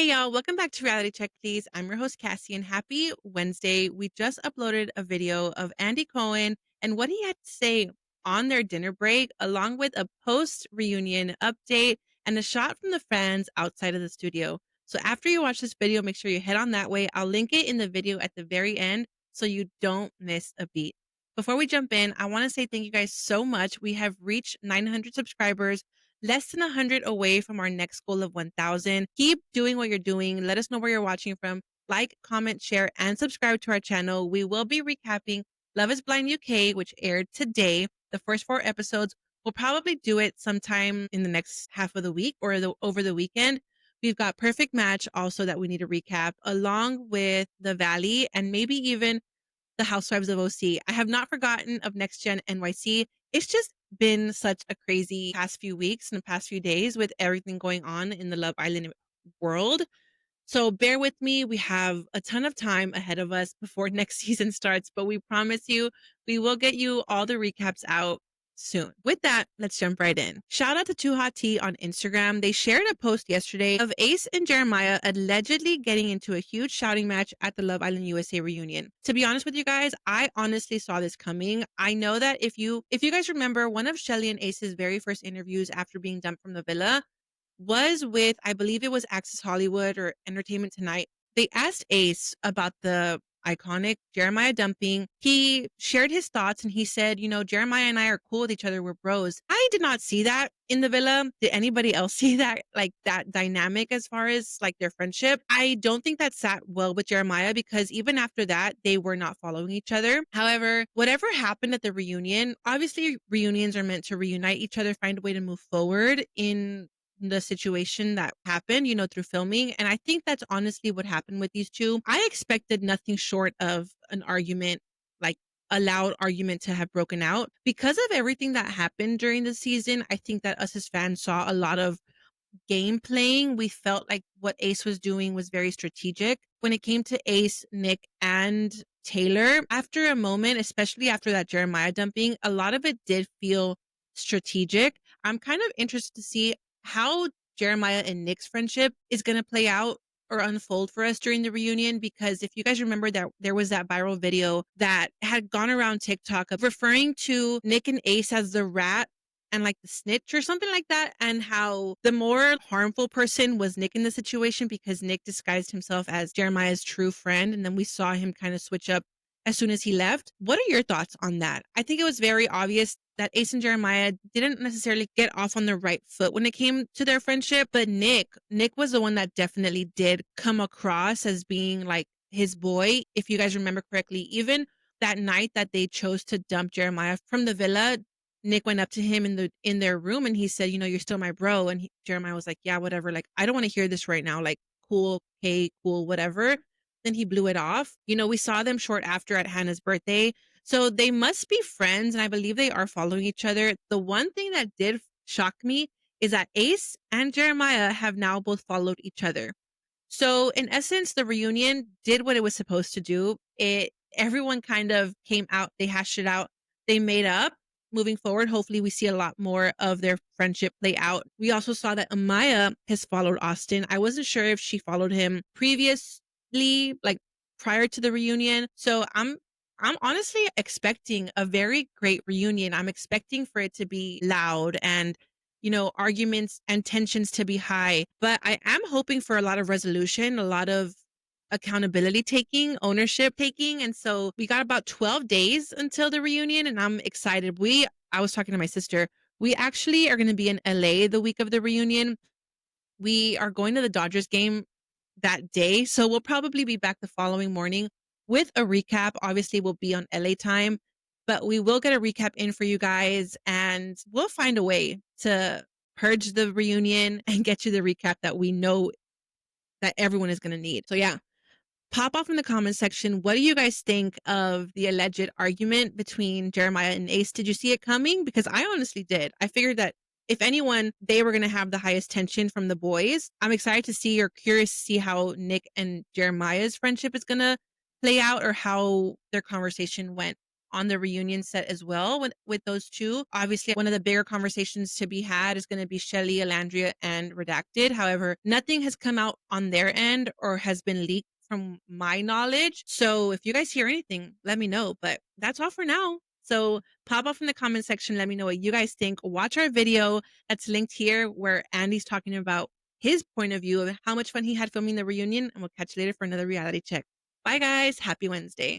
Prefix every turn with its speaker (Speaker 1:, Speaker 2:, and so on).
Speaker 1: Hey y'all, welcome back to Reality Check, please. I'm your host, Cassie, and happy Wednesday. We just uploaded a video of Andy Cohen and what he had to say on their dinner break, along with a post reunion update and a shot from the fans outside of the studio. So after you watch this video, make sure you head on that way. I'll link it in the video at the very end so you don't miss a beat. Before we jump in, I want to say thank you guys so much. We have reached 900 subscribers, less than 100 away from our next goal of 1,000. Keep doing what you're doing. Let us know where you're watching from. Like, comment, share, and subscribe to our channel. We will be recapping Love is Blind UK, which aired today. The first 4 episodes. We'll probably do it sometime in the next half of the week or over the weekend. We've got Perfect Match also that we need to recap, along with The Valley and maybe even the Housewives of OC. I have not forgotten of Next Gen NYC. It's just been such a crazy past few weeks and the past few days with everything going on in the Love Island world. So bear with me. We have a ton of time ahead of us before next season starts, but we promise you we will get you all the recaps out soon. With that, let's jump right in. Shout out to Too Hot Tea on Instagram. They shared a post yesterday of Ace and Jeremiah allegedly getting into a huge shouting match at the Love Island USA reunion. To be honest with you guys, I honestly saw this coming. I know that if you guys remember, one of Shelly and Ace's very first interviews after being dumped from the villa was with, I believe it was Access Hollywood or Entertainment Tonight. They asked Ace about the iconic Jeremiah dumping. He shared his thoughts and he said, Jeremiah and I are cool with each other. We're bros. I did not see that in the villa. Did anybody else see that? Like that dynamic as far as like their friendship? I don't think that sat well with Jeremiah because even after that, they were not following each other. However, whatever happened at the reunion, obviously reunions are meant to reunite each other, find a way to move forward in the situation that happened, through filming. And I think that's honestly what happened with these two. I expected nothing short of an argument, like a loud argument to have broken out. Because of everything that happened during the season, I think that us as fans saw a lot of game playing. We felt like what Ace was doing was very strategic. When it came to Ace, Nick, and Taylor, after a moment, especially after that Jeremiah dumping, a lot of it did feel strategic. I'm kind of interested to see how Jeremiah and Nick's friendship is going to play out or unfold for us during the reunion, because if you guys remember that there was that viral video that had gone around TikTok of referring to Nick and Ace as the rat and like the snitch or something like that, and how the more harmful person was Nick in the situation because Nick disguised himself as Jeremiah's true friend, and then we saw him kind of switch up as soon as he left. What are your thoughts on that? I think it was very obvious that Ace and Jeremiah didn't necessarily get off on the right foot when it came to their friendship, but Nick was the one that definitely did come across as being like his boy. If you guys remember correctly, even that night that they chose to dump Jeremiah from the villa, Nick went up to him in their room and he said, you're still my bro. And Jeremiah was like, yeah, whatever. Like, I don't want to hear this right now. Like, cool, okay, cool, whatever. Then he blew it off. We saw them short after at Hannah's birthday. So they must be friends, and I believe they are following each other. The one thing that did shock me is that Ace and Jeremiah have now both followed each other. So in essence, the reunion did what it was supposed to do. Everyone kind of came out, they hashed it out, they made up. Moving forward, hopefully we see a lot more of their friendship play out. We also saw that Amaya has followed Austin. I wasn't sure if she followed him previously, like prior to the reunion. So I'm honestly expecting a very great reunion. I'm expecting for it to be loud and, arguments and tensions to be high. But I am hoping for a lot of resolution, a lot of accountability taking, ownership taking. And so we got about 12 days until the reunion, and I'm excited. I was talking to my sister. We actually are going to be in LA the week of the reunion. We are going to the Dodgers game that day. So we'll probably be back the following morning with a recap. Obviously, we'll be on LA time, but we will get a recap in for you guys, and we'll find a way to purge the reunion and get you the recap that we know that everyone is going to need. So yeah, pop off in the comment section. What do you guys think of the alleged argument between Jeremiah and Ace? Did you see it coming? Because I honestly did. I figured that if anyone, they were going to have the highest tension from the boys. I'm excited to see, or curious to see, how Nick and Jeremiah's friendship is going to play out, or how their conversation went on the reunion set as well with those two. Obviously, one of the bigger conversations to be had is going to be Shelly, Alandria, and Redacted. However, nothing has come out on their end or has been leaked from my knowledge. So if you guys hear anything, let me know. But that's all for now. So pop off in the comment section. Let me know what you guys think. Watch our video that's linked here where Andy's talking about his point of view of how much fun he had filming the reunion. And we'll catch you later for another reality check. Bye, guys. Happy Wednesday.